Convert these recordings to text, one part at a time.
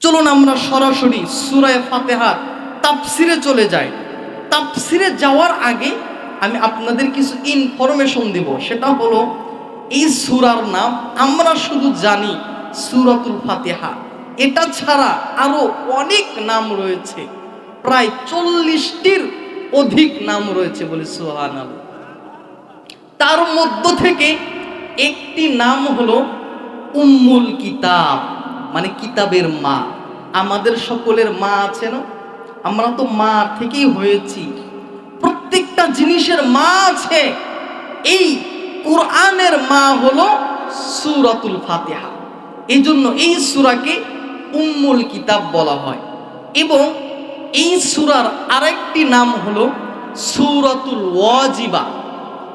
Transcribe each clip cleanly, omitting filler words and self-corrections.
চলুন আমরা সরাসরি সূরা ফাতিহার তাফসিরে চলে যাই। তাফসিরে যাওয়ার আগে আমি আপনাদের কিছু ইনফরমেশন দেব। সেটা হলো, এই সূরার নাম আমরা শুধু জানি সূরাতুল ফাতিহা, এটা ছাড়া আরো অনেক নাম রয়েছে, প্রায় 40টির অধিক নাম রয়েছে, বলে সুবহানাল্লাহ। তার মধ্য থেকে একটি নাম হলো উম্মুল কিতাব, মানে কিতাবের মা। আমাদের সকলের মা আছে না? আমরা তো মা থেকেই হয়েছি, প্রত্যেকটা জিনিসের মা আছে। এই কোরআনের মা হলো সূরাতুল ফাতিহা। এই জন্য এই সূরাকে উম্মুল কিতাব বলা হয়। এবং এই সূরার আরেকটি নাম হলো সূরাতুল ওয়াজিবা,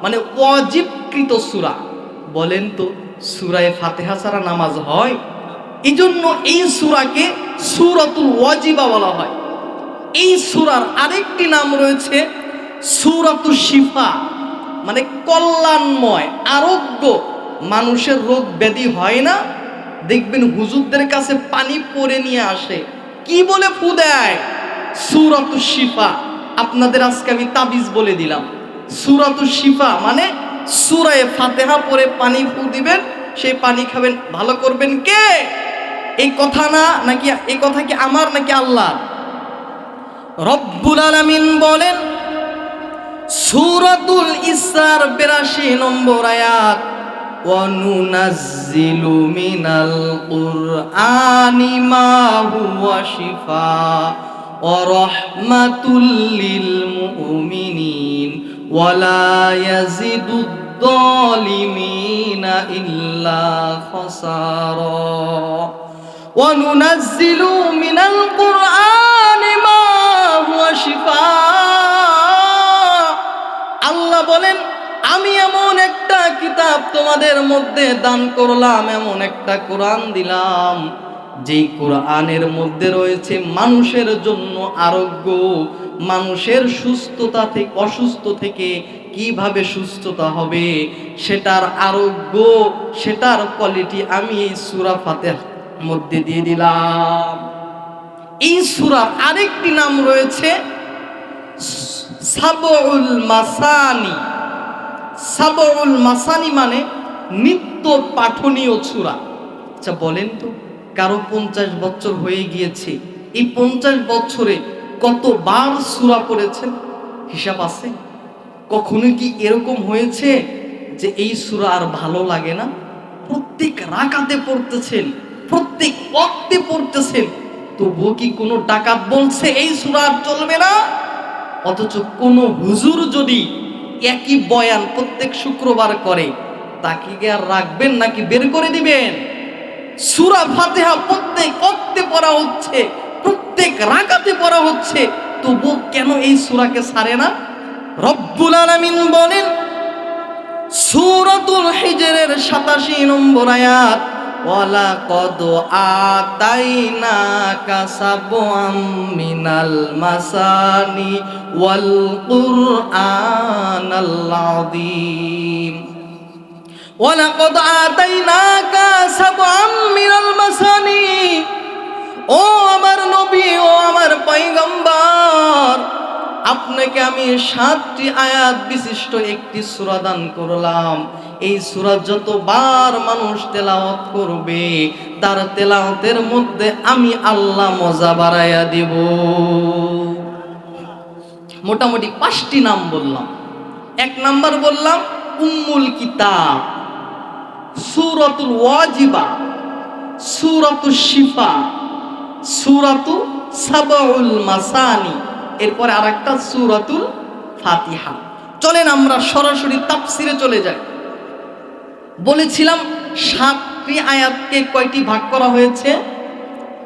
মানে ওয়াজিবকৃত সূরা। বলেন তো, সূরায়ে ফাতিহা ছাড়া নামাজ হয়? এই জন্য এই সূরাকে সূরাতুল ওয়াজিবা বলা হয়। এই সূরার আরেকটি নাম রয়েছে সূরাতুশ শিফা, মানে কল্যাণময়, আরোগ্য। মানুষের রোগ ব্যাধি হয় না, দেখবেন হুজুরদের কাছে পানি পরে নিয়ে আসে, কি বলে ফু দেয়? সূরাতুশ শিফা। আপনাদের আজকে আমি তাবিজ বলে দিলাম, সূরাতুশ শিফা মানে সূরায়ে ফাতিহা পরে পানি ফু দিবেন, সেই পানি খাবেন। ভালো করবেন কে? এই কথা না, নাকি এই কথা কি আমার নাকি আল্লাহ? রব্বুল আলামিন বলেন সূরাতুল ইসরার 82 নম্বর আয়াত, ওয়া নুনাজ্জিলু মিনাল কুরআনি মা হুয়া শিফা ওয়া রাহমাতুল লিল মুমিনিন ওয়া লা ইয়াজিদুদ যালিমিনা ইল্লা খাসারা। ওয়া নুনাজ্জিলু মিনাল কুরআনি মা হুয়া শিফা। আল্লাহ বলেন, আমি এমন একটা কিতাব তোমাদের মধ্যে দান করলাম, এমন একটা কোরআন দিলাম, যেই কোরআনের মধ্যে রয়েছে মানুষের জন্য আরোগ্য, মানুষের সুস্থতা থেকে, অসুস্থ থেকে কিভাবে সুস্থতা হবে সেটার আরোগ্য, সেটার কোয়ালিটি আমি এই সূরা ফাতিহার মধ্যে দিয়ে দিলাম। এই সূরার আরেকটি নাম রয়েছে সাবউল মাসানি। সাবউল মাসানি মানে নিত্য পাঠনীয় সূরা। আচ্ছা বলেন তো, কারো 50 বছর হয়ে গিয়েছে, এই 50 বছরে কতবার সূরা পড়েছেন? হিসাব আছে? কখনো কি এরকম হয়েছে যে এই সূরা আর ভালো লাগে না? প্রত্যেক রাকাতে পড়তেছেন, প্রত্যেক ওয়াক্তে পড়তেছেন, তবুও কি কোনো ডাকাত বলছে এই সূরা আর চলবে না? অথচ কোন হুজুর যদি একই বয়ান প্রত্যেক শুক্রবার করে, তাকে কি আর রাখবেন নাকি বের করে দিবেন? সূরা ফাতিহা প্রত্যেক ওয়াক্তে পড়া হচ্ছে, প্রত্যেক রাকাতে পড়া হচ্ছে, তবুও কেন এই সূরাকে ছাড়ে না? রব্বুল আলামিন বলেন সূরাতুল হিজরের 87 নম্বর আয়াত, ওয়ালাকাদ আতাইনাকা সাবআম মিনাল মাসানি ওয়াল কুরআনাল আযীম। ওয়ালাকাদ আতাইনাকা সাবআম মিনাল মাসানি, ও আমার নবী, ও আমার পয়গম্বর, আপনাকে আমি 7টি আয়াত বিশিষ্ট একটি সূরা দান করলাম। এই সূরা যতবার মানুষ তেলাওয়াত করবে, তার তেলাওয়াতের মধ্যে আমি আল্লাহ মজা বাড়াইয়া দেব। মোটামুটি 5টি নাম বললাম। 1 নাম্বার বললাম উম্মুল কিতাব, সূরাতুল ওয়াজিবা, সূরাতুশ শিফা, সূরাতু সাবউল মাসানি, এরপরে আরেকটা সূরাতুল ফাতিহা। চলেন আমরা সরাসরি তাফসিরে চলে যাই। বলেছিলাম 7টি আয়াতকে কয়টি ভাগ করা হয়েছে?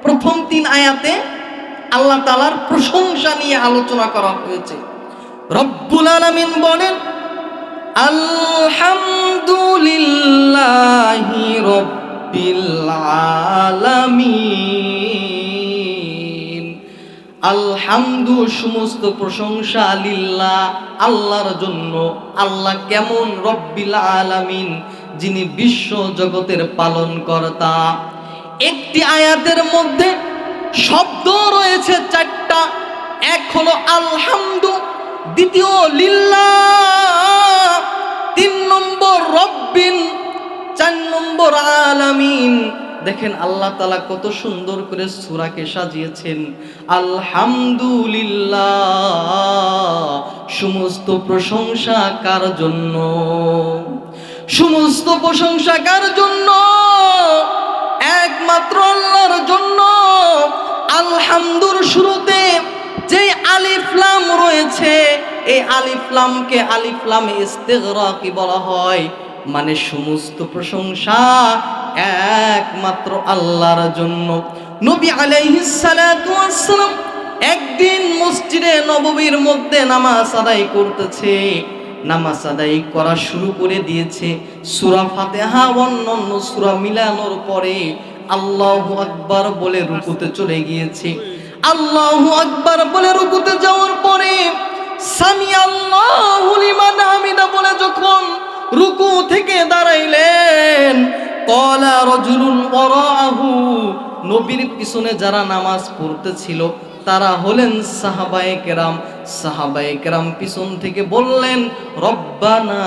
প্রথম 3 আয়াতে আল্লাহ তাআলার প্রশংসা নিয়ে আলোচনা করা হয়েছে। রব্বুল আলামিন বলেন আলহামদুলিল্লাহি রাব্বিল আলামিন। আলহামদু, সমস্ত প্রশংসা, লিল্লাহ, আল্লাহর জন্য। আল্লাহ কেমন? রব্বিল আলামিন, যিনি বিশ্ব জগতের পালনকর্তা। একটি আয়াতের মধ্যে শব্দ রয়েছে চারটা। এক হলো আলহামদু, দ্বিতীয় লিল্লাহ, 3 নম্বর রব্বিন, 4 নম্বর আলামিন। দেখেন আল্লাহ তাআলা কত সুন্দর করে সূরাকে সাজিয়েছেন। আলহামদুলিল্লাহ, সমস্ত প্রশংসা কার জন্য? সমস্ত প্রশংসা কার জন্য? একমাত্র আল্লাহর জন্য। আলহামদুর শুরুতে যে আলিফ লাম রয়েছে, এই আলিফ লামকে আলিফ লাম ইস্তিগরাকি বলা হয়, মানে সমস্ত প্রশংসা একমাত্র আল্লাহর জন্য। নবী আলাইহিস সালাতু ওয়াস সালাম একদিন মসজিদে নববীর মধ্যে নামাজ আদায় করতেছে। নামাজ আদায় করা শুরু করে দিয়েছে। সূরা ফাতিহা অন্যান্য সূরা মিলানোর পরে আল্লাহু আকবার বলে রুকুতে চলে গিয়েছে। আল্লাহু আকবার বলে রুকুতে যাওয়ার পরে সামি আল্লাহু লিমান হামিদা বলে যখন রুকু থেকে দাঁড়াইলেন, ক্বালা রাজুলুন ওয়ারাহু, নবীর পিছনে যারা নামাজ পড়তেছিল তারা হলেন সাহাবায়ে কেরাম। সাহাবায়ে কেরাম পিছন থেকে বললেন রব্বানা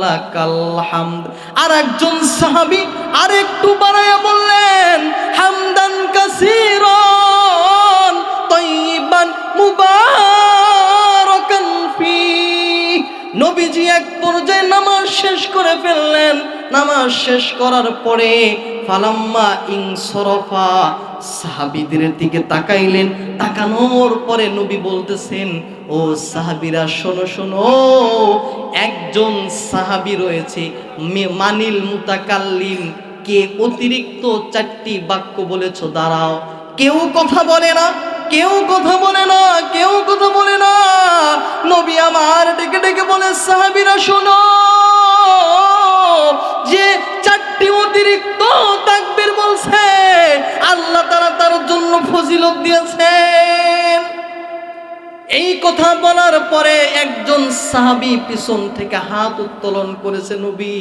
লাকাল হামদ। আর একজন সাহাবী আরেকটু বাড়ায়া বললেন হামদান কাসীরান তাইয়িবান মুবারাকান ফি। নবীজি এক পর্যায়ে নামাজ শেষ করে ফেললেন। নামাজ শেষ করার পরে ফালাম্মা ইনসরাফা, সাহাবীদের দিকে তাকাইলেন। তাকানোর পরে নবী বলতেছেন, ও সাহাবীরা শোনো শোনো, একজন সাহাবী রয়েছে মানিল মুতাকাল্লিম, কে অতিরিক্ত 4টি বাক্য বলেছো, দাঁড়াও। কেউ কথা বলে না, কেউ কথা বলে না, কেউ কথা বলে না। নবী আমার ডেকে ডেকে বলে সাহাবীরা শোনো, যে 4টি অতিরিক্ত তাকবীর বলছে আল্লাহ তাআলা তার জন্য ফজিলত দিয়েছেন। এই কথা বলার পরে একজন সাহাবী পিছন থেকে হাত উত্তোলন করেছে, নবী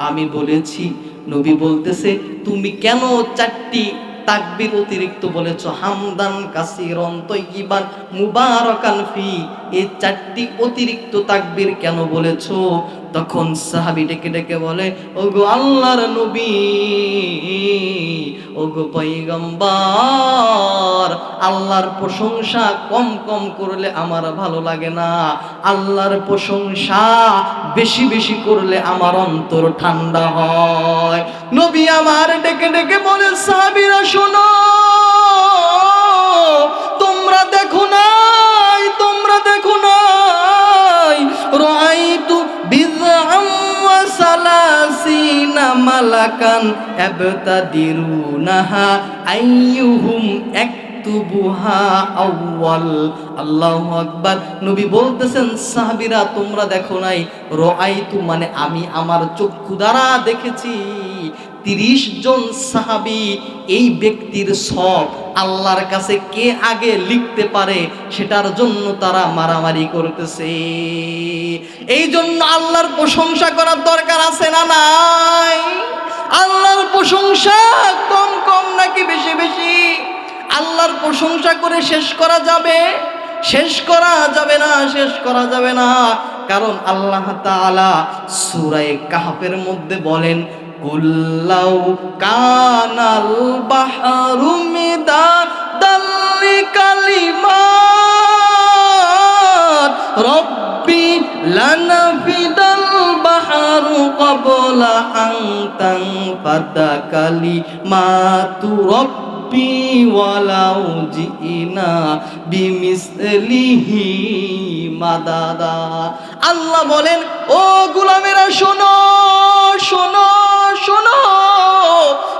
আমি বলেছি। নবী বলতেছে তুমি কেন 4টি তাকবীর অতিরিক্ত বলেছো? হামদান কাসীরান তাইয়িবান মুবারাকান ফি, এই 4টি অতিরিক্ত তাকবীর কেন বলেছো? তখন সাহাবী ডেকে ডেকে বলে, ওগো আল্লাহর নবী, ওগো পয়গম্বর, আল্লাহর প্রশংসা কম কম করলে আমার ভালো লাগে না, আল্লাহর প্রশংসা বেশি বেশি করলে আমার অন্তর ঠান্ডা হয়। নবী আমার ডেকে ডেকে বলে সাহাবীরা শোনো, তোমরা দেখো নাই, তোমরা দেখো নাই, রাআইতু বিযআম ওয়া সালাসিনা মালাকান আবতাদিরুনাহা আইয়ুহুম একতুবুহা আউয়াল। আল্লাহু আকবার। নবী বলতেছেন সাহাবীরা তোমরা দেখো নাই, রাআইতু মানে আমি আমার চক্ষু দ্বারা দেখেছি 30 জন সাহাবী এই ব্যক্তির সব আল্লাহর কাছে কে আগে লিখতে পারে সেটার জন্য তারা মারামারি করতেছে। এই জন্য আল্লাহর প্রশংসা করার দরকার আছে না নাই? আল্লাহর প্রশংসা কম কম নাকি বেশি বেশি? আল্লাহর প্রশংসা করে শেষ করা যাবে? শেষ করা যাবে না, শেষ করা যাবে না। কারণ আল্লাহ তাআলা সূরা কাহফের মধ্যে বলেন, কুল্লাউ কানাল বাহরু মিদাদাল লিকালিমাত রব্বি লানাফিদাল বাহরু ক্বাবলা আন তানফাদা কালিমাতু রব্বি ওয়ালাউ জিনা বিমিসলিহি মাদাদা। আল্লাহ বলেন, ও গোলামেরা শোনো শোনো শোনো,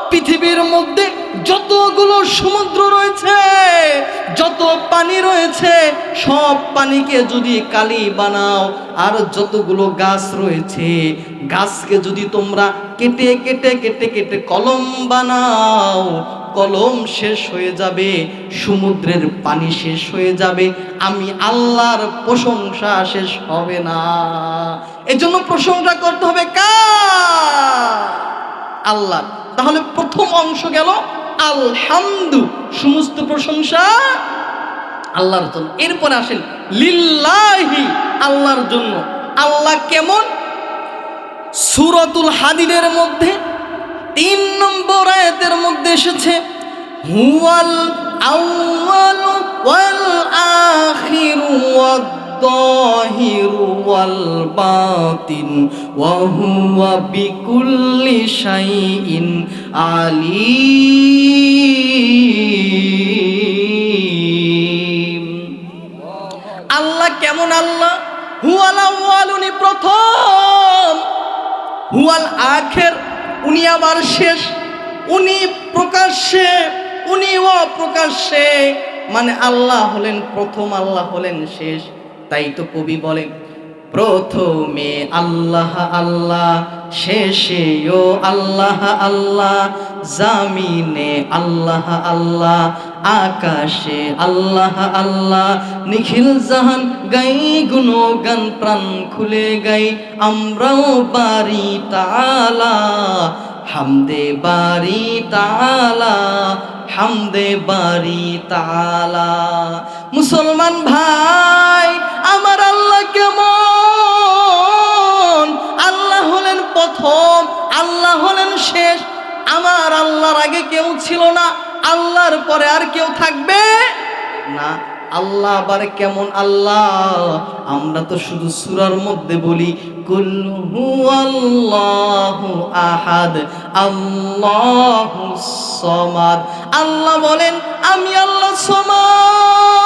পৃথিবীর মধ্যে যতগুলো সমুদ্র রয়েছে, যত পানি রয়েছে, সব পানিকে যদি কালি বানাও, আর যতগুলো গাছ রয়েছে গাছকে যদি তোমরা কেটে কেটে কেটে কেটে কলম বানাও, কলম শেষ হয়ে যাবে, সমুদ্রের পানি শেষ হয়ে যাবে, আমি আল্লাহর প্রশংসা শেষ হবে না। এজন্য প্রশংসা করতে হবে কার? আল্লাহ। তাহলে প্রথম অংশ গেল আলহামদু, সমস্ত প্রশংসা আল্লাহর জন্য। এরপরে আসেন লিল্লাহি, আল্লাহর জন্য। আল্লাহ কেমন? সূরাতুল হাদিদের মধ্যে 3 নম্বর আয়াতের মধ্যে এসেছে হুয়াল আউয়ালু ওয়াল আখিরু ওয়াদ যাহিরু ওয়াল বাতিন ওয়া হুয়া বিকুল্লি শাইইন আলিম। আল্লাহ কেমন? আল্লাহ হুয়াল আউয়াল, উনি প্রথম, হুয়াল আখির, উনি আবার শেষ, উনি প্রকাশ্যে, উনি অপ্রকাশ্যে। মানে আল্লাহ হলেন প্রথম, আল্লাহ হলেন শেষ। তাই তো কবি বলেন প্রথমে আল্লাহ আল্লাহ, শেষেও আল্লাহ আল্লাহ, জামিনে আল্লাহ আল্লাহ, আকাশে আল্লাহ আল্লাহ, নিখিল জাহান গাই গুণগান, প্রাণ খুলে গাই আমরাও বারি তাআলা, হামদে বারি তাআলা, হামদে বারি তাআলা। মুসলমান ভাই আমার, আল্লাহ কেমন? আল্লাহ হলেন প্রথম, আল্লাহ হলেন শেষ। আমার আল্লাহর আগে কেউ ছিল না, আল্লাহর পরে আর কেউ থাকবে না। আল্লাহ আবার কেমন? আল্লাহ আমরা তো শুধু সূরার মধ্যে বলি কুল হুয়াল্লাহু আহাদ আল্লাহুস সামাদ। আল্লাহ বলেন আমি আল্লাহ সামাদ,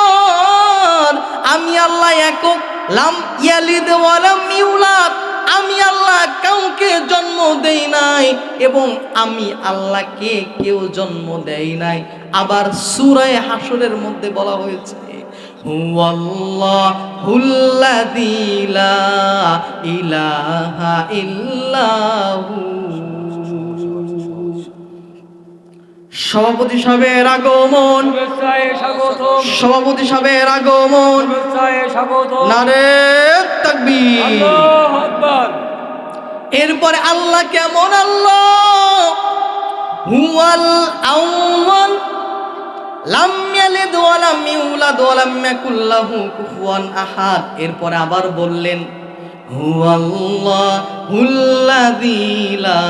আমি আল্লাহ একক, লাম ইয়ালিদ ওয়া লাম ইউলাদ, আমি আল্লাহ কাউকে জন্ম দেই নাই এবং আমি আল্লাহকে কেউ জন্ম দেই নাই। আবার সূরা হাশরের মধ্যে বলা হয়েছে হুয়াল্লাহুল্লাযী লা ইলাহা ইল্লাহু। সভাপতি সাহেবের আগমন, সভাপতি সাহেবের আগমন, নারে তাকবীর, আল্লাহু আকবার। এরপরে আল্লাহ কেমন? আল্লাহ হুয়াল আউয়াল, লাম ইয়ালিদ ওয়া লাম ইউলাদ ওয়া লাম ইয়াকুল লাহু কুফুয়ান আহাদ। এরপরে আবার বললেন হুয়াল্লাহুল্লাযী লা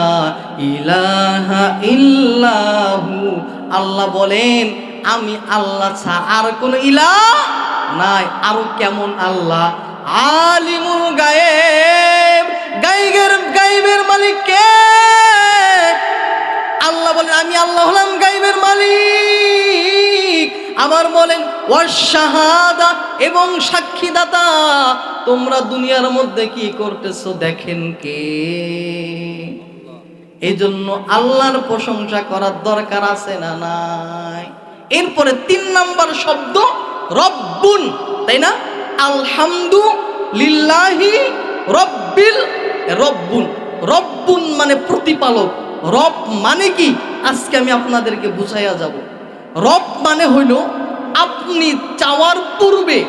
ইলাহা ইল্লাহু। আল্লাহ বলেন আমি আল্লাহ ছাড়া আর কোনো ইলাহ নাই। আরো কেমন? আল্লাহ আলিমুল গায়েব, গায়েবের মালিক কে? আল্লাহ বলেন আমি আল্লাহ হলাম গায়েবের মালিক। আবার বলেন ওয়াশ-শাহাদা, এবং সাক্ষীদাতা। তোমরা দুনিয়ার মধ্যে কি করতেছো দেখেন কে? এজন্য আল্লাহর প্রশংসা করার দরকার আছে না নাই? এরপরে 3 নাম্বার শব্দ রব্বুন, তাই না? আলহামদুলিল্লাহি রব্বিল, রব্বুন, রব্বুন মানে প্রতিপালক। রব মানে কি? আজকে আমি আপনাদেরকে বুঝাইয়া যাব। রব মানে হইল আপনি চাওয়ার পূর্বে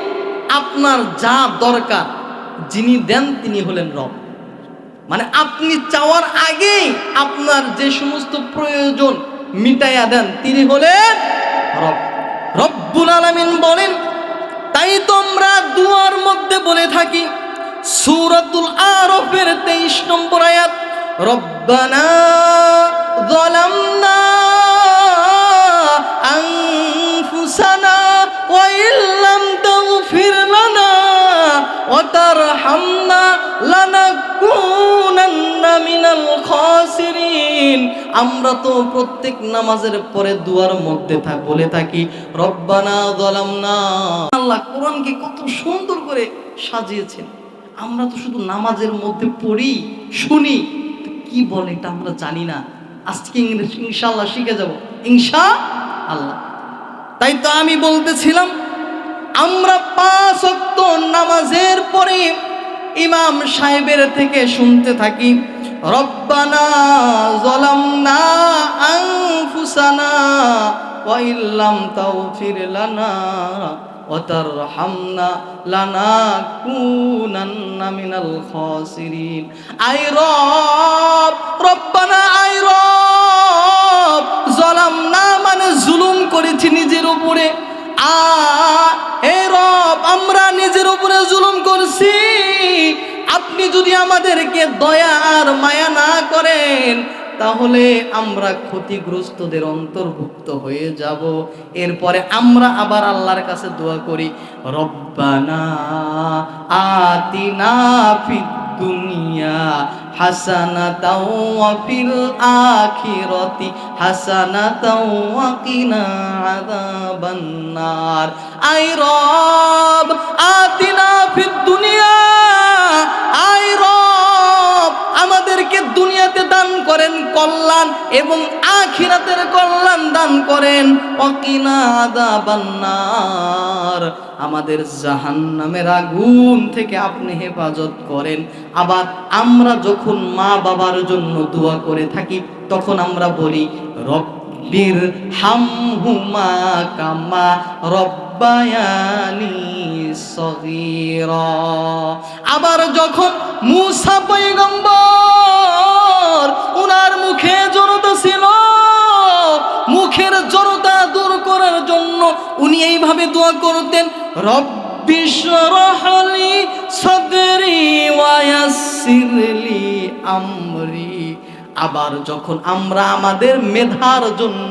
আপনার যা দরকার যিনি দেন তিনি হলেন রব। মানে আপনি চাওয়ার আগেই আপনার যে সমস্ত প্রয়োজন মিটাইয়া দেন তিনি হলেন রব। রব্বুল আলামিন বলেন, তাই তোমরা দুয়ার মধ্যে বলে থাকি সূরাতুল আরাফের 23 নম্বর আয়াত, রব্বানা যালামনা আনফুসানা ওয়া ইল্লাম তাগফির লানা ওয়া তারহামনা লানাকুনান্না মিনাল খাসিরিন। আমরা তো প্রত্যেক নামাজের পরে দুয়ার মধ্যে বলে থাকি রব্বানা যালামনা। আল্লাহ কোরআনকে কত সুন্দর করে সাজিয়েছেন। আমরা তো শুধু নামাজের মধ্যে পড়ি, শুনি, কি বলে এটা আমরা জানি না। আজকে ইনশাআল্লাহ শিখে যাব ইনশাআল্লাহ। তাই তো আমি বলতেছিলাম আমরা 5 ওয়াক্ত নামাজের পরে ইমাম সাহেবের থেকে শুনতে থাকি রব্বানা যালামনা আনফুসানা ওয়া ইল্লাম তাগফির লানা ওয়া তারহামনা লানাকুনান্না মিনাল খাসিরিন। আই রব, রব্বানা আই রব, যালামনা জুলুম করেছি নিজের উপরে। হে রব, আমরা নিজের উপরে জুলুম করছি। আপনি যদি আমাদেরকে দয়া আর মায়া না করেন, তাহলে আমরা ক্ষতিগ্রস্তদের অন্তর্ভুক্ত হয়ে যাব। এরপরে আমরা আবার আল্লাহর কাছে দোয়া করি, রব্বানা আতিনা ফিদ দুনিয়া হাসানাতাও ওয়া ফিল আখিরাতি হাসানাতাও ওয়া কিনা আযাবান নার। আই রব আতিনা ফিদ দুনিয়া, আই রব আমাদেরকে দুনিয়াতে দান করেন কল্যাণ এবং আখিরাতের কল্যাণ দান করেন। ওয়া কিনা আযাবান নার, আমাদের জাহান্নামের আগুন থেকে আপনি হেফাজত করেন। আবার আমরা যখন মা বাবার জন্য দোয়া করে থাকি, তখন আমরা বলি রব্বির হামহুমা কামা রব্বায়ানি সগীরা। আবার যখন মূসা পয়গম্বর, উনার মুখে জড়তা ছিল, মুখের জড়তা দূর করার জন্য উনি এইভাবে দোয়া করতেন, রব্বি শরহ লি সাদরি ওয়া ইয়াসসির লি আমরি। আবার যখন আমরা আমাদের মেধার জন্য,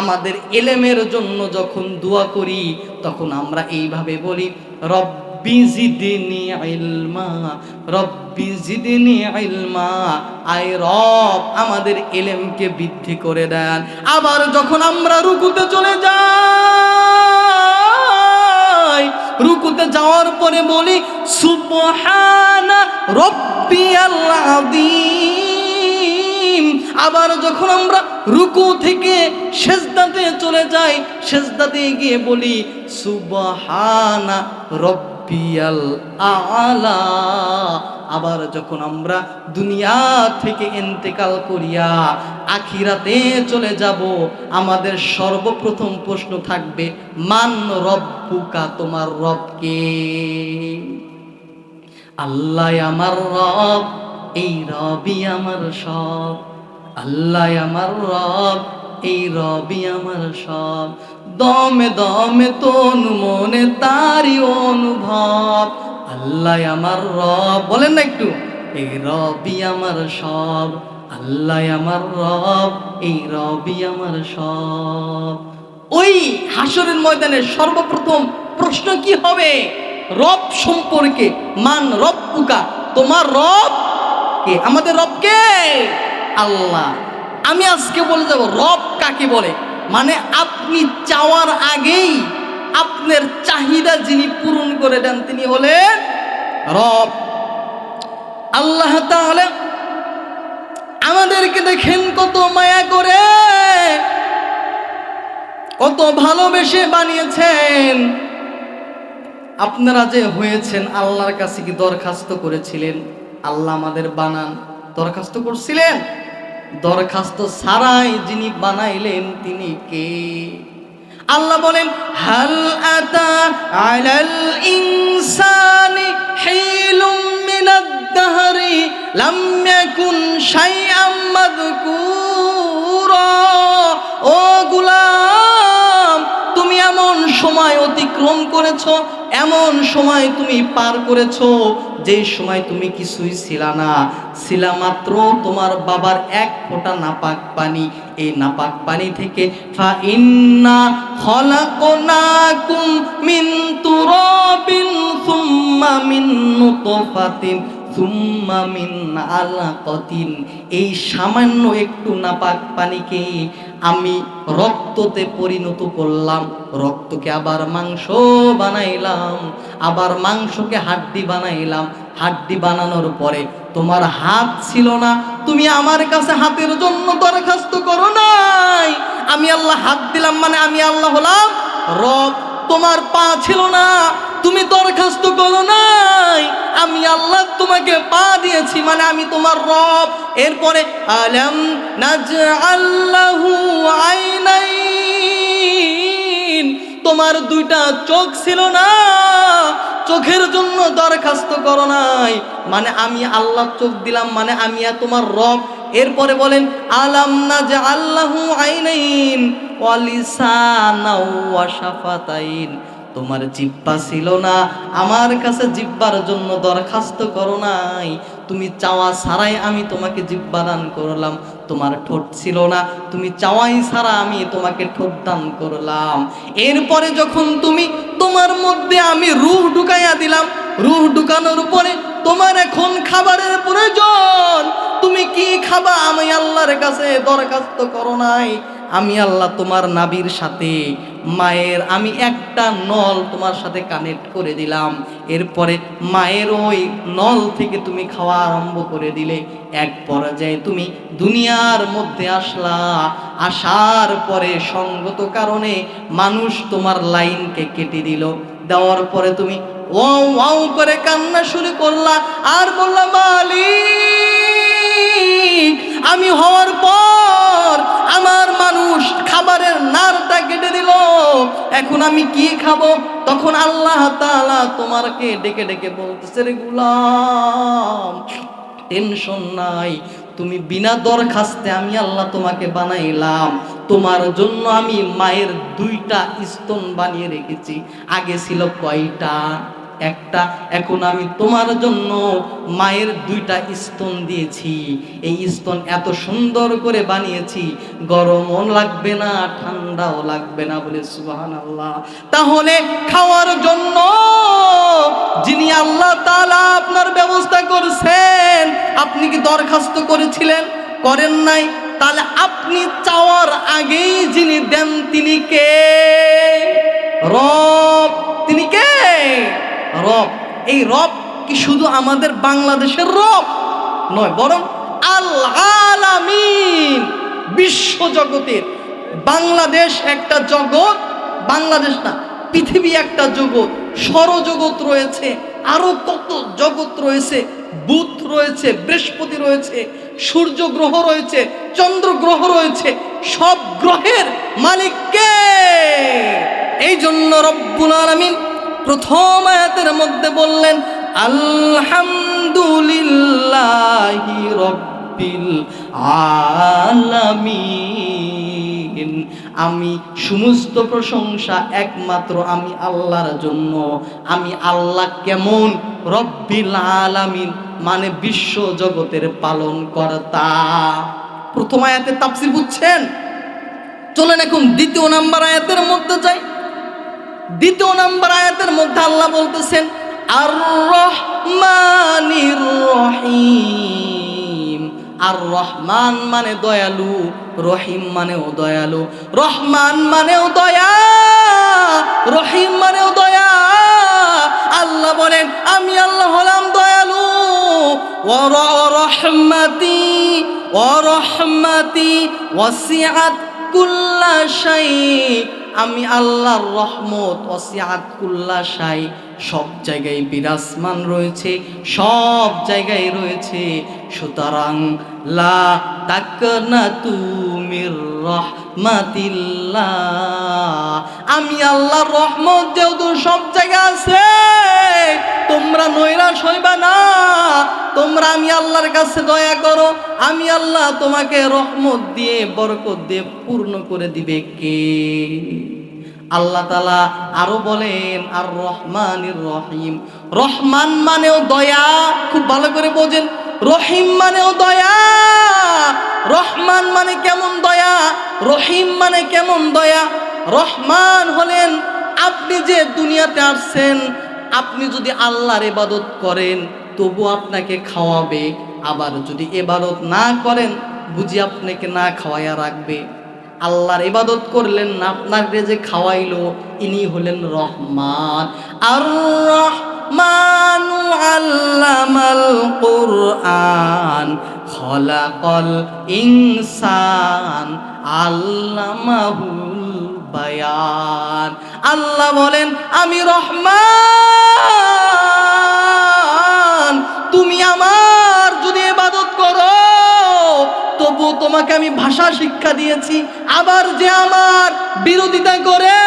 আমাদের ইলমের জন্য যখন দোয়া করি, তখন আমরা এইভাবে বলি, রব্বি জিদনি ইলমা, রব্বি জিদনি ইলমা। আয় রব আমাদের ইলমকে বৃদ্ধি করে দেন। আবার যখন আমরা রুকুতে চলে যাই, রুকুতে যাওয়ার পরে বলি সুবহানা রব্বিয়াল আযীম। আবার যখন আমরা রুকু থেকে সেজদাতে চলে যাই, সেজদাতে গিয়ে বলি সুবহানা রব্বিয়াল আলা। আবার যখন আমরা দুনিয়া থেকে ইন্তেকাল করিয়া আখিরাতে চলে যাব, আমাদের সর্বপ্রথম প্রশ্ন থাকবে, মান রব্বুকা, তোমার রব কে? আল্লাহ আমার রব, এই রবই আমার সব। আল্লাহ আমার রব, এই রবি আমার সব। দমে দমে তন মনে তারি অনুভব। আল্লাহ আমার রব, বলেন না একটু, এই রবি আমার সব। আল্লাহ আমার রব, এই রবি আমার সব। ওই হাসরের ময়দানে সর্বপ্রথম প্রশ্ন কি হবে? রব সম্পর্কে, মান রব্বুকা, তোমার রব কে? আমাদের রব কে? আল্লাহ। আমি আজকে বলে যাব রব কাকে বলে। মানে আপনি চাওয়ার আগেই আপনার চাহিদা যিনি পূরণ করে দেন, তিনি হলেন রব। আল্লাহ তাআলা আমাদেরকে দেখেন কত মায়া করে, কত ভালোবেসে বানিয়েছেন। আপনারা যে হয়েছেন, আল্লাহর কাছে কি দরখাস্ত করেছিলেন আল্লাহ আমাদের বানান? দরখাস্ত করছিলেন? দরখাস্ত ছাড়াই যিনি বানাইলেন তিনি কে? আল্লাহ বলেন, হাল আতা আলাল ইনসানি হিলুম মিনাদ দাহরি লাম ইয়াকুন শাইআম মাযকুরা। ও গোলাম, তুমি এমন সময় অতিক্রম করেছো, এমন সময় তুমি পার করেছো, যে সময় তুমি কিছুই ছিলা না, ছিলা মাত্র তোমার বাবার এক ফোঁটা নাপাক পানি। এই নাপাক পানি থেকে ফা ইন্না খলাকনাকুম মিন তুরাবিন সুম্মা মিন নুতফাতিন সুম্মা মিন আলাকাতিন। এই সামান্য একটু নাপাক পানিকে আমি রক্ততে পরিণত করলাম, রক্তকে আবার মাংস বানাইলাম, আবার মাংসকে হাড্ডি বানাইলাম। হাড্ডি বানানোর পরে তোমার হাত ছিল না, তুমি আমার কাছে হাতের জন্য দরখাস্ত করো নাই। আমি আল্লাহ হাত দিলাম, মানে আমি আল্লাহ হলাম রব। তোমার পা ছিল না, তুমি দরখাস্ত করো নাই, আমি আল্লাহ তোমাকে পা দিয়েছি, মানে আমি তোমার রব। এরপরে আলাম নাজআল লাহু আইনাইন, তোমার দুইটা চোখ ছিল না, চোখের জন্য দরখাস্ত করো নাই, মানে আমি আল্লাহ চোখ দিলাম, মানে আমি তোমার রব। এরপরে বলেন আলাম নাজআল লাহু আইনাইন, ওয়ালিসানাও ওয়া শাফাতাইন, তোমার জিহ্বা ছিল না, আমার কাছে জিহ্বার জন্য দরখাস্ত করো নাই, তুমি চাওয়া ছাড়াই আমি তোমাকে জিহ্বা দান করলাম। তোমার ঠোঁট ছিল না, তুমি চাওয়াই ছাড়া আমি তোমাকে ঠোঁট দান করলাম। এরপরে যখন তুমি তোমার মধ্যে আমি রূহ ঢুকাইয়া দিলাম, রূহ ঢুকানোর পরে তোমার এখন খাবারের প্রয়োজন, তুমি কি খাবা আমি আল্লাহর কাছে দরখাস্ত করো নাই। আমি আল্লাহ তোমার নাভির সাথে মায়ের আমি একটা নল তোমার সাথে কানেক্ট করে দিলাম। এরপরে মায়ের ওই নল থেকে তুমি খাওয়া আরম্ভ করে দিলে। এক পর্যায়ে তুমি দুনিয়ার মধ্যে আসলা, আসার পরে সঙ্গত কারণে মানুষ তোমার লাইনকে কেটে দিল। দেওয়ার পরে তুমি ওয়াও ওয়াও করে কান্না শুরু করলা আর বললা, মালিক আমি হওয়ার পর আমার মানুষ খাবারের নারটা কেটে দিল, এখন আমি কি খাবো? তখন আল্লাহ তাআলা তোমাকে ডেকে ডেকে বলতেছে, রে গোলাম টেনশন নাই, তুমি বিনা দরখাস্তে আমি আল্লাহ তোমাকে বানাইলাম, তোমার জন্য আমি মায়ের 2টা স্তন বানিয়ে রেখেছি। আগে ছিল কয়টা? একটা। এখন আমি তোমার জন্য মায়ের 2টা স্তন দিয়েছি। এই স্তন এত সুন্দর করে বানিয়েছি, গরমও লাগবে না ঠান্ডাও লাগবে না, বলে সুবহানাল্লাহ। তাহলে খাওয়ার জন্য যিনি আল্লাহ তাআলা আপনার ব্যবস্থা করছেন, আপনি কি দরখাস্ত করেছিলেন? করেন নাই। তাহলে আপনি চাওয়ার আগেই যিনি দেন তিনি কে? রব। তিনি কে? রব। এই রব কি শুধু আমাদের বাংলাদেশের রব নয়, বরং আল আলামিন, বিশ্ব জগতের। বাংলাদেশ একটা জগৎ, বাংলাদেশ না পৃথিবী একটা জগৎ, সৌরজগৎ রয়েছে, আরো কত জগৎ রয়েছে, বুধ রয়েছে, বৃহস্পতি রয়েছে, সূর্য গ্রহ রয়েছে, চন্দ্র গ্রহ রয়েছে, সব গ্রহের মালিক কে? এই জন্য রব্বুল আলামিন প্রথম আয়াতের মধ্যে বললেন, আলহামদুলিল্লাহি রব্বিল আলামিন, আমি সমস্ত প্রশংসা একমাত্র আমি আল্লাহর জন্য। আমি আল্লাহ কেমন? রব্বিল আলামিন মানে বিশ্ব জগতের পালন কর্তা। প্রথম আয়াতের তাফসীর বুঝছেন? চলেন এখন দ্বিতীয় নাম্বার আয়াতের মধ্যে যাই। দ্বিতীয় নাম্বার আয়াতের মধ্যে আল্লাহ বলতেছেন, আর রহমানির রহিম। আর রহমান মানে দয়ালু, রহিম মানেও দয়ালু। রহমান মানেও দয়া, রহিম মানেও দয়া। আল্লাহ বলেন, আমি আল্লাহ হলাম দয়ালু। রহমতি রহমতি ওয়াসিআত কুল্লা শাই, আমি আল্লাহর রহমত ওয়াসিআত কুল্লা শাই, সব জায়গায় বিরাজমান রয়েছে, সব জায়গায় রয়েছে। সুতরাং লা তাকনাতু মির রাহমাতিল্লাহ, আমি আল্লাহর রহমত যেহেতু সব জায়গায় আছে, তোমরা নৈরাশ হইবা না। তোমরা আমি আল্লাহর কাছে দয়া করো, আমি আল্লাহ তোমাকে রহমত দিয়ে বরকত দিয়ে পূর্ণ করে দিবে কে? আল্লাহ তাআলা আরো বলেন, আর রহমানির রহিম। রহমান মানেও দয়া, খুব ভালো করে বোঝেন। রহিম মানেও দয়া। রহমান মানে কেমন দয়া, রহিম মানে কেমন দয়া। রহমান হলেন, আপনি যে দুনিয়াতে আসছেন, আপনি যদি আল্লাহর ইবাদত করেন তবু আপনাকে খাওয়াবে, আবার যদি ইবাদত না করেন বুঝি আপনাকে না খাওয়াইয়া রাখবে। আল্লাহর ইবাদত করলেন না, আপনাকে যে খাওয়াইলো ইনি হলেন রহমান। আর রহমানু আল্লামাল কুরআন খলাকাল ইনসান আল্লামাহুল বায়ান। আল্লাহ বলেন, আমি রহমান, তুমি আমার যদি ইবাদত করো তবু তোমাকে আমি ভাষা শিক্ষা দিয়েছি। আবার যে আমার বিরোধিতা করে,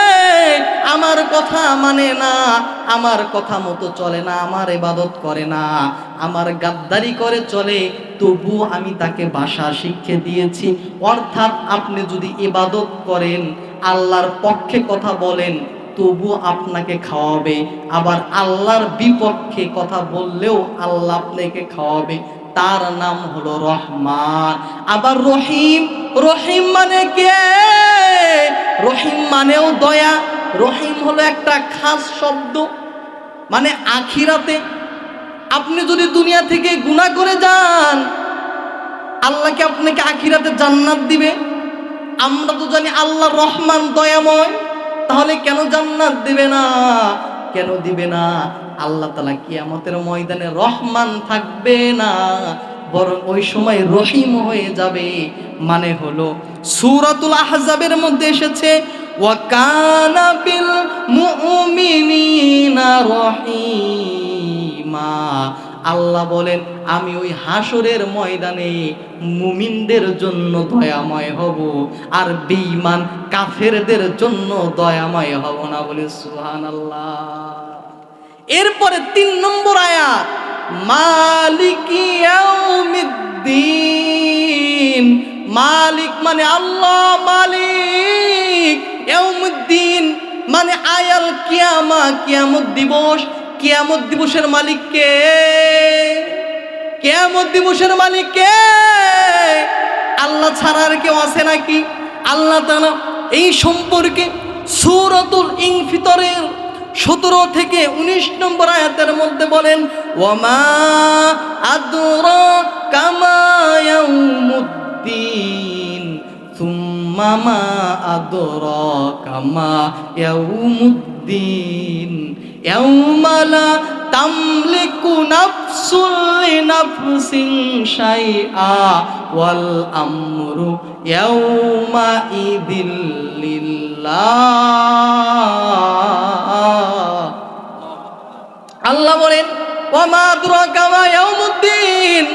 আমার কথা কথা মানে না, আমার কথা মতো চলে না, আমার ইবাদত করে না, আমার গাদ্দারি করে চলে, তবু আমি তাকে ভাষা শিক্ষা দিয়েছি। অর্থাৎ আপনি যদি ইবাদত করেন, আল্লাহর পক্ষে কথা বলেন, তবু আপনাকে খাওয়াবে, আবার আল্লাহর বিপক্ষে কথা বললেও আল্লাহ আপনাকে খাওয়াবে। তার নাম হলো রহমান। আবার রহিম, রহিম মানে কে? রহিম মানেও দয়া। রহিম হলো একটা খাস শব্দ, মানে আখিরাতে আপনি যদি দুনিয়া থেকে গুনাহ করে যান, আল্লাহ কি আপনাকে আখিরাতে জান্নাত দিবে? আমরা তো জানি আল্লাহ রহমান, দয়াময়, তাহলে কেন জান্নাত দিবে না? কেন দিবে না? আল্লাহ তাআলা কিয়ামতের ময়দানে রহমান থাকবে না, বরং ওই সময় রহিম হয়ে যাবে। মানে হলো সূরাতুল আহজাবের মধ্যে এসেছে, ওয়া কানা বিল মুমিনিনা রহিমা। আল্লাহ বলেন, আমি ওই হাসরের ময়দানে মুমিনদের জন্য দয়াময় হব, আর বেঈমান কাফেরদের জন্য দয়াময় হব না। বলে সুবহানাল্লাহ। এরপরে ৩ নম্বর আয়াত, মালিকি ইয়াউমিদ্দিন। মালিক মানে আল্লাহ, মালিক। ইয়াউমিদ্দিন মানে আয়াল কিয়ামা, কিয়ামত দিবস। কিয়ামত দিবসের মালিক কে? কিয়ামত দিবসের মালিক কে? আল্লাহ ছাড়া আর কেউ আছে নাকি? আল্লাহ তাআলা এই সম্পর্কে সূরাতুল ইনফিতরের 17 থেকে 19 নম্বর আয়াতের মধ্যে বলেন, ওয়ামা আদরাকা মা ইয়াউমুদ্দিন সুম্মা মা আদরাকা মা ইয়াউমুদ্দিন ইয়াউমা লা তামলিকু নাফসুন লিনাফসিন শাইআ ওয়াল আমরু ইয়াউমা ইযিল লিল্লাহ। আল্লাহ বলেন, ওয়ামা আদরাকা মা ইয়াউমুদ্দিন।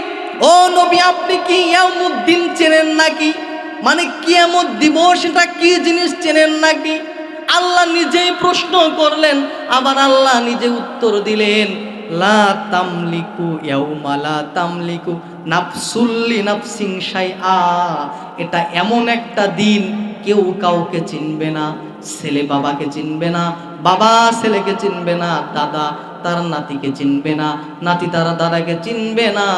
ও নবী, আপনি কি ইয়াউমুদ্দিন চেনেন নাকি? মানে কিয়ামত দিবস এটা কি জিনিস চেনেন নাকি? আল্লাহ নিজেই প্রশ্ন করলেন, আবার আল্লাহ নিজে উত্তর দিলেন, লা তামলিকু ইয়াউমা লা তামলিকু নাফসুল লিনাফসিন শাইআ। এটা এমন একটা দিন, কেউ কাউকে চিনবে না। ছেলে বাবাকে চিনবে না, বাবা ছেলেকে চিনবে না, দাদা তার নাতিকে চিনবে না, নাতি তার দাদাকে চিনবে না।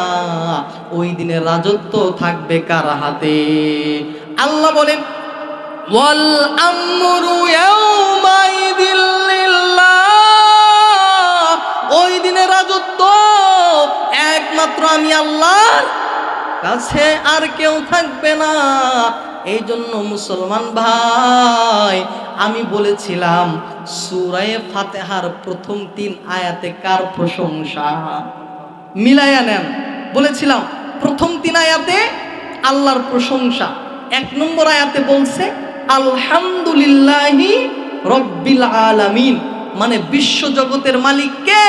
ওই দিনের রাজত্ব থাকবে কার হাতে? আল্লাহ বলেন, ওয়াল আমরু ইয়াউমাইযিল লিল্লাহ। ওই দিনের রাজত্ব একমাত্র আমি আল্লাহর কাছে, আর কেউ থাকবে না। এই জন্য মুসলমান ভাই, আমি বলেছিলাম সূরা ফাতিহার প্রথম 3 আয়াতে কার প্রশংসা? মিলায়া নেন। বলেছিলাম প্রথম 3 আয়াতে আল্লাহর প্রশংসা। 1 নম্বর আয়াতে বলছে আলহামদুলিল্লাহি রব্বিল আলামিন, মানে বিশ্ব জগতের মালিক কে?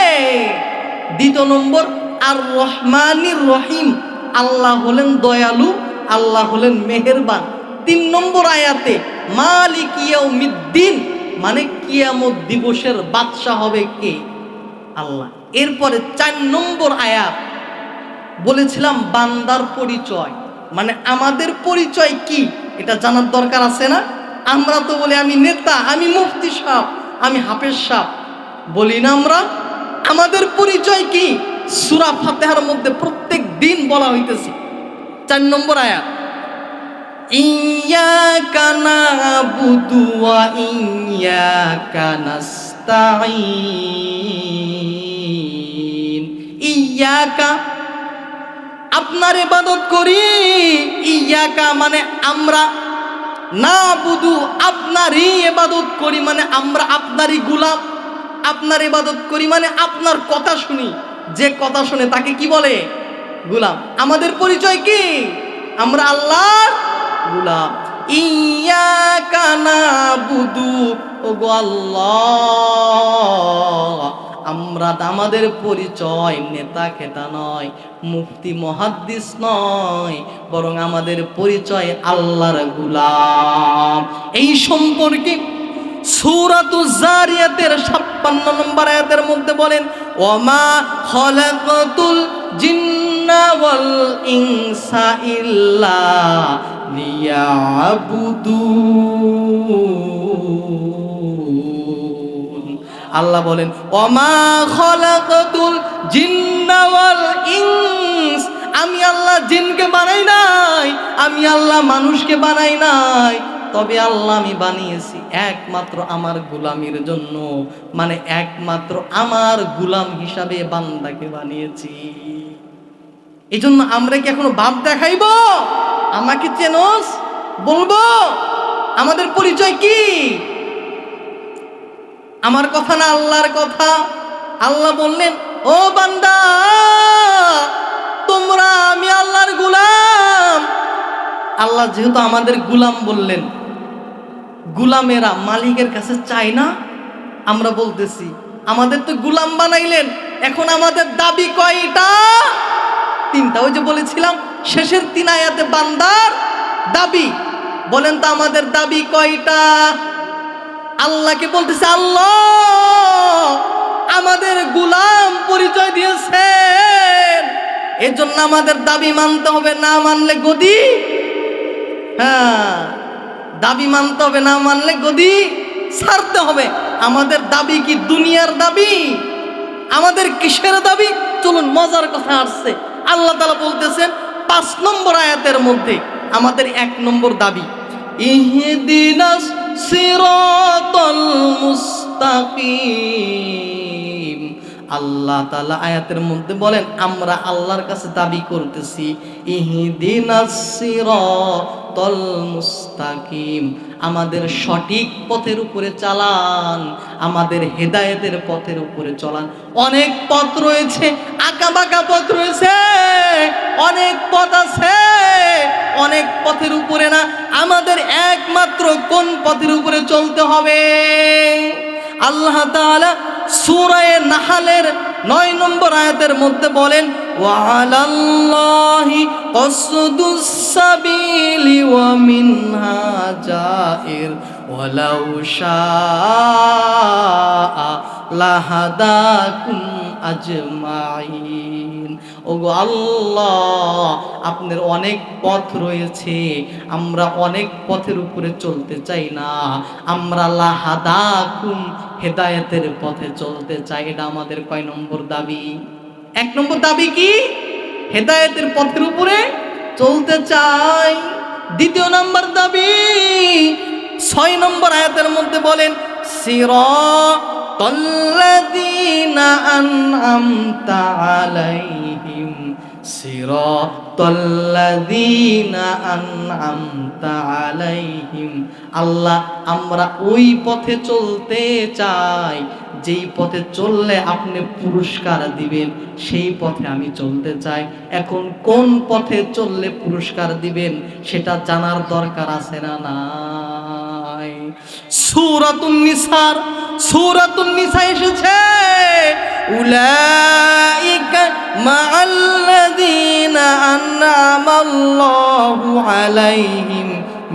2 নম্বর আর রহমানির রহিম, আল্লাহ হলেন দয়ালু, আল্লাহ হলেন মেহেরবান। 3 নম্বর আয়াতে মালিক ইয়াউমিদ্দিন, মানে কিয়ামত দিবসের বাদশা হবে কে? আল্লাহ। এরপরে 4 নম্বর আয়াত বলেছিলাম বান্দার পরিচয়, মানে আমাদের পরিচয় কি এটা জানার দরকার আছে না? আমরা তো বলি আমি নেতা, আমি মুফতি সাহেব, আমি হাফেজ সাহেব, বলি না আমরা? আমাদের পরিচয় কি? সূরা ফাতিহার মধ্যে প্রত্যেক দিন বলা হইতেছে। 4 নম্বর আয়াত, ইয়্যাকা না'বুদু ওয়া ইয়্যাকা নাস্তাঈন। ইয়্যাকা আপনার ইবাদত করি, ইয়্যাকা মানে আমরা, না'বুদু আপনারই ইবাদত করি, মানে আমরা আপনারই গোলাম। আপনার ইবাদত করি মানে আপনার কথা শুনি, যে কথা শুনে তাকে কি বলে? গোলাম। আমাদের পরিচয় কি? আমরা আল্লাহর গোলাম। ইয়্যাকা না'বুদু, ওগো আল্লাহ, আমরা আমাদের পরিচয় নেতা খেতা নয়, মুফতি মুহাদ্দিস নয়, বরং আমাদের পরিচয় আল্লাহর গোলাম। এই সম্পর্কে সূরাতুজ জারিয়াতের 56 নম্বর আয়াতের মধ্যে বলেন, ওমা খলাকাতুল জিন্না ওয়াল ইনসা ইল্লা লিয়াবুদুন। আল্লাহ বলেন, ওমা খলাকাতুল জিন্না ওয়াল ইনস, আমি আল্লাহ জিনকে বানাই নাই, আমি আল্লাহ মানুষকে বানাই নাই, তবে আল্লাহ আমি বানিয়েছি একমাত্র আমার গোলামির জন্য, মানে একমাত্র আমার গোলাম হিসাবে বান্দাকে বানিয়েছি। এই জন্য আমরা কি এখনো ভাব দেখাইব আমাকে চেনস, বলবো আমাদের পরিচয় কি? আমার কথা না আল্লাহর কথা। আল্লাহ বললেন, ও বান্দা, তোমরা আমি আল্লাহর গোলাম। আল্লাহ যেহেতু আমাদের গোলাম বললেন, গোলামেরা মালিকের কাছে চায় না? আমরা বলতেছি আমাদের তো গোলাম বানাইলেন, এখন আমাদের দাবি কয়টা? 3টা। ওই যে বলেছিলাম শেষের 3 আয়াতে বান্দার দাবি। বলেন তো আমাদের দাবি কয়টা? আল্লাহকে বলতেছে, আল্লাহ আমাদের গোলাম পরিচয় দিয়েছেন, এজন্য আমাদের দাবি মানতে হবে, না মানলে গদি। হ্যাঁ, দাবি মানতে হবে, না মানলে গদি ছাড়তে হবে। আমাদের দাবি কি দুনিয়ার দাবি? আমাদের কিসের দাবি? চলুন, মজার কথা আসছে। আল্লাহ তাআলা বলতেছেন 5 নম্বর আয়াতের মধ্যে আমাদের 1 নম্বর দাবি, ইহদিনাস সিরাতাল মুস্তাকিম। আল্লাহ তাআলা আয়াতের মধ্যে বলেন, আমরা আল্লাহর কাছে দাবি করতেছি, ইহদিনাস সিরাতাল মুস্তাকিম, আমাদের সঠিক পথের উপরে চালান, আমাদের হেদায়েতের পথের উপরে চলান। অনেক পথ রয়েছে, আঁকাবাঁকা পথ রয়েছে, অনেক পথ আছে, অনেক পথের উপরে না, আমাদের একমাত্র কোন পথের উপরে চলতে হবে? আল্লাহ তাআলা সূরা নাহলের 9 নম্বর আয়াতের মধ্যে বলেন, ওয়া আলাল্লাহি কসদুস সাবিলি ওয়া মিনহা জাইর ওয়ালাউ শাআ লাহাদাকুম আজমাইন। ওগো আল্লাহ, আপনার অনেক পথ রয়েছে, আমরা অনেক পথের উপরে চলতে চাই না, আমরা লাহাদাকুম হেদায়েতের পথে চলতে চাই। এটা আমাদের কয় নম্বর দাবি? 1 নম্বর দাবি কি? হেদায়েতের পথের উপরে চলতে চাই। 2 নম্বর দাবি 6 নম্বর আয়াতের মধ্যে বলেন, সিরাতাল্লাযীনা আন'আমতা আলাইহিম, সিরাতাল্লাযীনা আন'আমতা আলাইহিম। আল্লাহ, আমরা ওই পথে চলতে চাই যেই পথে চললে আপনি পুরস্কার দিবেন, সেই পথে আমি চলতে চাই। এখন কোন পথে চললে পুরস্কার দিবেন সেটা জানার দরকার আছে না নাই? সূরাতুন নিসা এসেছে, উলাইকা মাআল্লাযীনা আন'আমাল্লাহু আলাইহিম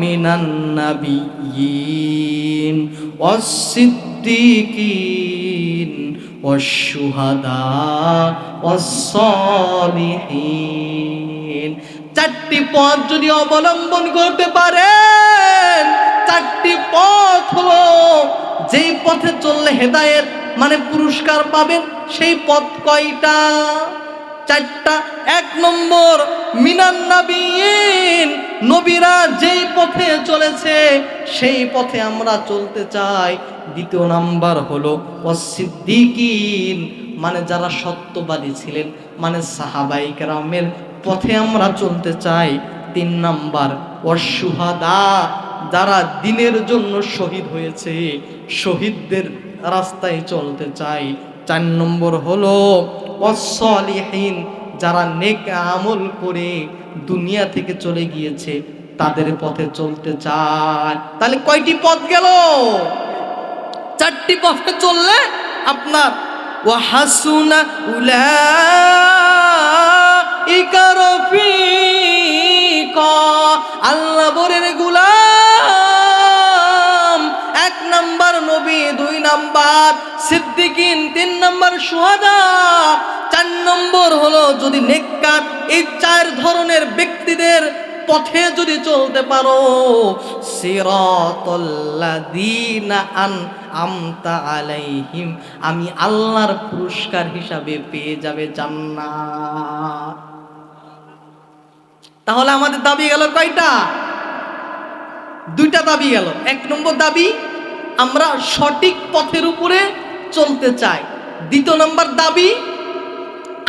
মিনান নাবিয়্যিন ওয়াস-সিদ্দীকিন ওয়াশ-শুহাদা ওয়াস-সালিহিন। 4টি পথ যদি অবলম্বন করতে পারেন, 4টি পথ হলো যেই পথে চললে হেদায়েত মানে পুরস্কার পাবেন, সেই পথ কয়টা? 4টা। 1 নম্বর মিনান নাবিয়িন, নবীরা যেই পথে চলেছে সেই পথে আমরা চলতে চাই। 2 নাম্বার হলো ওয়াস-সিদ্দীকিন, মানে যারা সত্যবাদী ছিলেন, মানে সাহাবায়ে কেরামের পথে আমরা চলতে চাই। 3 নাম্বার ওয়াশ-শুহাদা, যারা দ্বীনের জন্য শহীদ হয়েছে, শহীদদের রাস্তায় চলতে চাই। 4 নম্বর হলো ওয়াস-সালিহিন, যারা নেক আমল করে দুনিয়া থেকে চলে গিয়েছে, তাদের পথে চলতে চায়। তাহলে কয়টি পথ গেল? 4টি পথে চললে আপনার ওয়া হাসুনা উলাইকা রফিকা। আল্লাহ বলেন, গোলাম 1 নাম্বার নাম্বার সিদ্দিকিন, 3 নাম্বার শুহাদা, 4 নম্বর হলো যদি নেককার। এই 4 ধরনের ব্যক্তিদের পথে যদি চলতে পারো, সিরাতাল্লাযীনা আনআমতা আলাইহিম, আমি আল্লাহর পুরস্কার হিসাবে পেয়ে যাবে জান্নাত। তাহলে আমাদের দাবি গেল কয়টা? 2টা দাবি গেল। 1 নম্বর দাবি, আমরা সঠিক পথের উপরে চলতে চাই। 2 নম্বর দাবি,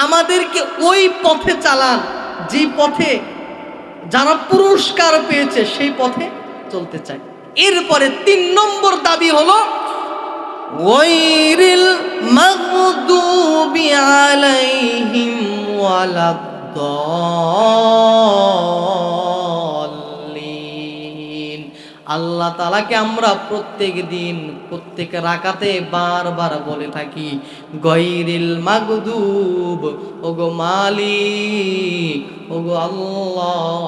আমাদেরকে ওই পথে চালান যে পথে যারা পুরস্কার পেয়েছে, সেই পথে চলতে চাই। এরপরে 3 নম্বর দাবি হলো গায়রিল মাগদুবি আলাইহিম ওয়ালাদ-দাল্লিন। আল্লাহ তাআলাকে আমরা প্রত্যেক দিন প্রত্যেক রাকাতে বারবার বলে থাকি, গায়রিল মাগদুব, ওগো মালিক, ওগো আল্লাহ,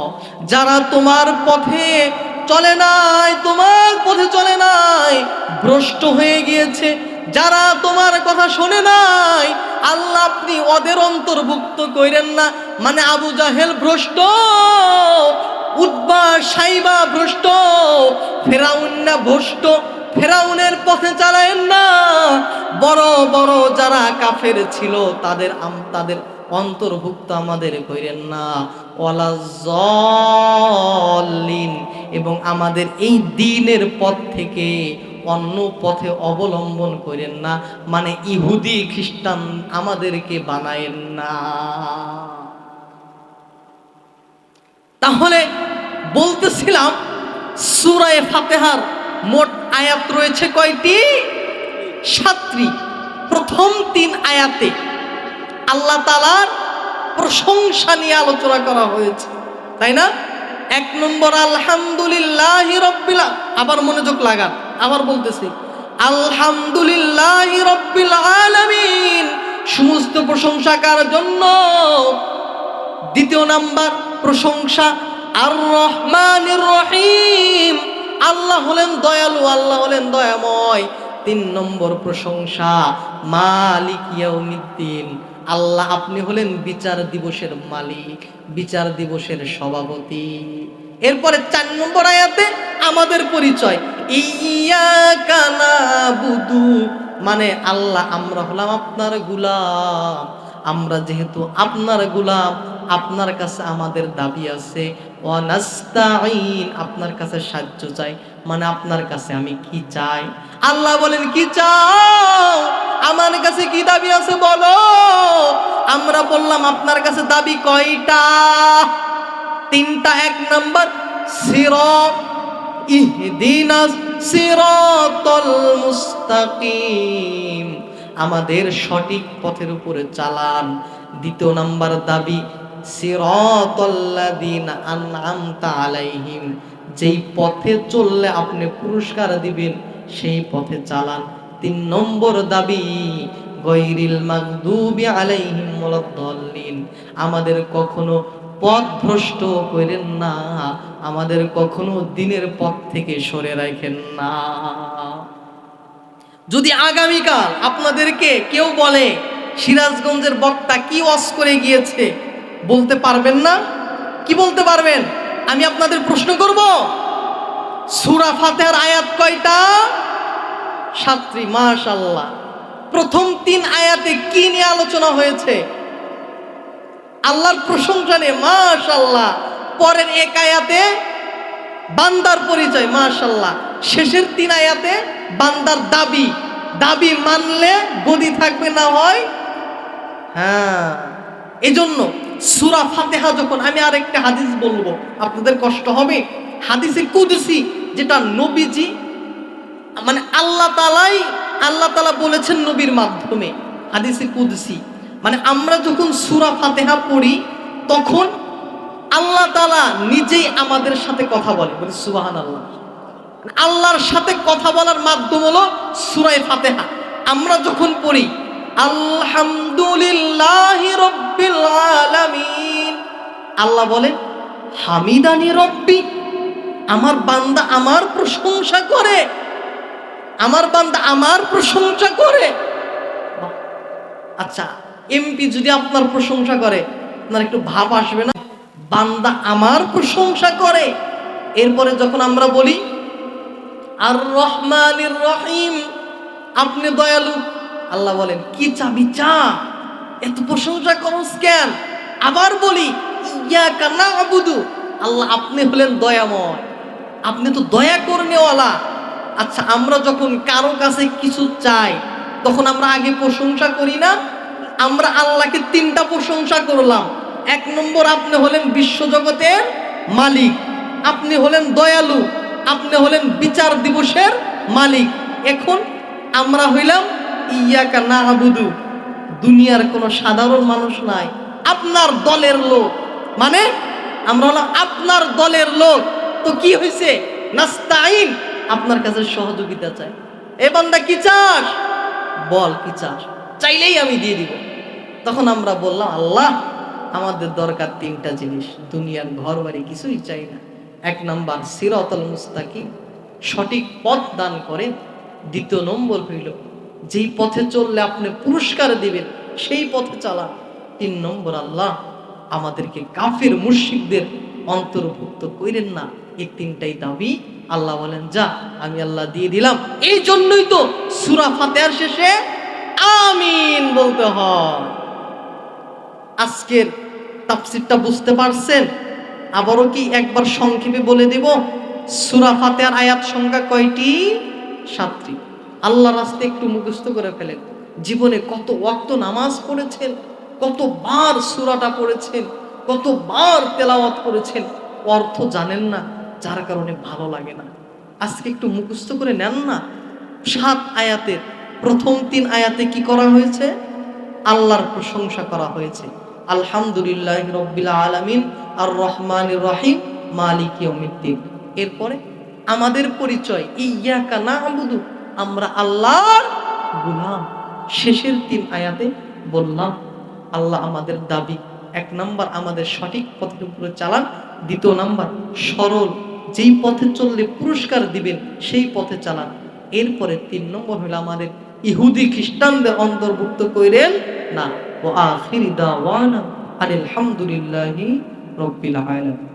যারা তোমার পথে চলে নাই, তোমার পথে চলে নাই, ভ্রষ্ট হয়ে গিয়েছে, যারা তোমার কথা শোনে নাই, আল্লাহ আপনি ওদের অন্তর্ভুক্ত কইরেন না। মানে আবু জাহেল ভ্রষ্ট, উতবা সাইবা ভ্রষ্ট, ফেরাউন না ভ্রষ্ট, ফেরাউনের পথে চালায়েন না। বড় বড় যারা কাফের ছিল তাদের অন্তর্ভুক্ত আমাদের কইরেন না। ওয়ালাজ-জাল্লিন, এবং আমাদের এই দ্বীনের পথ থেকে অন্য পথে অবলম্বন করেন না, মানে ইহুদি খ্রিস্টান আমাদেরকে বানায়েন না। তাহলে বলতেছিলাম, সূরা ফাতিহার মোট আয়াত রয়েছে কয়টি? 7টি। প্রথম 3 আয়াতে আল্লাহ তাআলার প্রশংসা নিয়ে আলোচনা করা হয়েছে, তাই না? 1 নম্বর আলহামদুলিল্লাহি রাব্বিল, আবার মনোযোগ লাগান, আবার বলতেছি আলহামদুলিল্লাহি রাব্বিল আলামিন, সমস্ত প্রশংসা কার জন্য? 2 নম্বর প্রশংসা আর রহমানির রহিম, আল্লাহ হলেন দয়ালু, আল্লাহ হলেন দয়াময়। 3 নম্বর প্রশংসা মালিক ইয়াউমিদ্দিন, আল্লাহ আপনি হলেন বিচার দিবসের মালিক, বিচার দিবসের সভাপতি। এরপরে 4 নম্বর আয়াতে আমাদের পরিচয়, ইয়াকা নাবুদু, মানে আল্লাহ আমরা হলাম আপনার গোলাম, আমরা যেহেতু আপনার গোলাম, আপনার কাছে আমাদের দাবি আছে। ওয়া নাস্তাঈন, আপনার কাছে সাহায্য চাই, মানে আপনার কাছে আমি কি চাই? আল্লাহ বলেন কি চাও? আমার কাছে কি দাবি আছে বলো। আমরা বললাম আপনার কাছে দাবি কয়টা? 3টা। 1 নম্বর সিরাত, ইহদিনাস সিরাতাল মুস্তাকিম, আমাদের সঠিক পথের উপরে চালান। 2 নম্বর দাবি সিরাতাল্লাযীনা আনআমতা আলাইহিম, যেই পথে চললে আপনি পুরস্কার দিবেন সেই পথে চালান। 3 নম্বর দাবি গায়রিল মাগদুবি আলাইহিম ওয়ালাদ-দাল্লিন, আমাদের কখনো পথ ভ্রষ্ট করেন না, আমাদের কখনো দ্বীনের পথ থেকে সরে রাখেন না। যদি আগামীকাল আপনাদেরকে কেউ বলে সিরাজগঞ্জের বক্তা কি ওয়াজ করে গিয়েছে, বলতে পারবেন না? কি বলতে পারবেন? আমি আপনাদের প্রশ্ন করব, সূরা ফাতিহার আয়াত কয়টা? 7টি। মাশাআল্লাহ। প্রথম 3 আয়াতে কি নিয়ে আলোচনা হয়েছে? আল্লাহর প্রশংসা নিয়ে, মাশাআল্লাহ। পরের 1 আয়াতে বান্দার পরিচয়, মাশাআল্লাহ। শেষের 3 আয়াতে বান্দার দাবি, দাবি মানলে গদি থাকবে, না হয় হ্যাঁ। এজন্য সূরা ফাতিহা যখন, আমি আরেকটা হাদিস বলবো, আপনাদের কষ্ট হবে। হাদিসে কুদসি, যেটা নবীজি, মানে আল্লাহ তাআলা বলেছেন নবীর মাধ্যমে, হাদিসে কুদসি। মানে আমরা যখন সূরা ফাতিহা পড়ি তখন আল্লাহ তাআলা নিজেই আমাদের সাথে কথা বলে, বলি সুবহানাল্লাহ। আল্লাহর সাথে কথা বলার মাধ্যম হলো সূরা ফাতিহা। আমরা যখন পড়ি আলহামদুলিল্লাহি রাব্বিল আলামিন, আল্লাহ বলেন হামিদানি রব্বি, আমার বান্দা আমার প্রশংসা করে। আমার বান্দা আমার প্রশংসা করে। বাহ! আচ্ছা, এমপি যদি আপনার প্রশংসা করে, আপনার একটু ভাব আসবে না? বান্দা আমার প্রশংসা করে। এরপরে যখন আমরা বলি আর রহমানির রহিম, আপনি দয়ালু, আল্লাহ বলেন কি চাবি চা, এত প্রশংসা করস কেন? আবার বলি ইয়াকা না'বুদু, আল্লাহ আপনি হলেন দয়াময়, আপনি তো দয়া করনেওয়ালা। আচ্ছা, আমরা যখন কারো কাছে কিছু চাই তখন আমরা আগে প্রশংসা করি না? আমরা আল্লাহকে তিনটা প্রশংসা করলাম। এক নম্বর, আপনি হলেন বিশ্বজগতের মালিক, আপনি হলেন দয়ালু, আপনি হলেন বিচার দিবসের মালিক। এখন আমরা হইলাম ইয়াকা না'বুদু, দুনিয়ার কোনো সাধারণ মানুষ নাই, আপনার দলের লোক। মানে আমরা হলাম আপনার দলের লোক। তো কি হয়েছে? নাস্তাইন, আপনার কাছে সহযোগিতা চাই। এ বান্দা কি চাস? বল কি চাস, চাইলেই আমি দিয়ে দিব। তখন আমরা বললাম আল্লাহ আমাদের দরকার তিনটা জিনিস, দুনিয়ার ঘর বাড়ি কিছুই চাই না। এক নাম্বার সিরাতাল মুস্তাকিম, সঠিক পথ দান করেন। দ্বিতীয় নম্বর হইল যেই পথে চললে আপনি পুরস্কার দিবেন সেই পথে চালান। তিন নম্বর, আল্লাহ আমাদেরকে কাফের মুশরিকদের অন্তর্ভুক্ত কইরেন না। এই তিনটাই দাবি। আল্লাহ বলেন যা, আমি আল্লাহ দিয়ে দিলাম। এই জন্যই তো সূরা ফাতিহার শেষে আমিন বলতে হয়। আজকের তাফসীরটা বুঝতে পারছেন? আবারও কি একবার সংক্ষেপে বলে দেব, সূরা ফাতিহার আয়াত সংখ্যা কয়টি? 7টি। আল্লাহর রাস্তায় একটু মুখস্থ করে ফেলেন। জীবনে কত ওয়াক্ত নামাজ পড়েছেন, কতবার সূরাটা পড়েছেন, কতবার তেলাওয়াত করেছেন, অর্থ জানেন না, যার কারণে ভালো লাগে না। আজকে একটু মুখস্থ করে নেন না। 7 আয়াতের প্রথম 3 আয়াতে কি করা হয়েছে? আল্লাহর প্রশংসা করা হয়েছে। আলহামদুলিল্লাহি রাব্বিল আলামিন আর রহমানির রহিম মালিকি ইয়াউমিদ্দিন। এরপরে আমাদের পরিচয় ইয়াকা না'বুদু, আমরা আল্লাহর গোলাম। শেষের 3 আয়াতে বললাম আল্লাহ আমাদের দাবি, এক নাম্বার আমাদের সঠিক পথের উপরে চালান, দ্বিতীয় নাম্বার সরল যেই পথে চললে পুরস্কার দিবেন সেই পথে চালান। এরপরে 3 নম্বর হলো আমাদের ইহুদি খ্রিস্টানদের অন্তর্ভুক্ত কইরেন না। ওয়া আখিরি দাওয়ানা আলহামদুলিল্লাহি রাব্বিল আলামিন।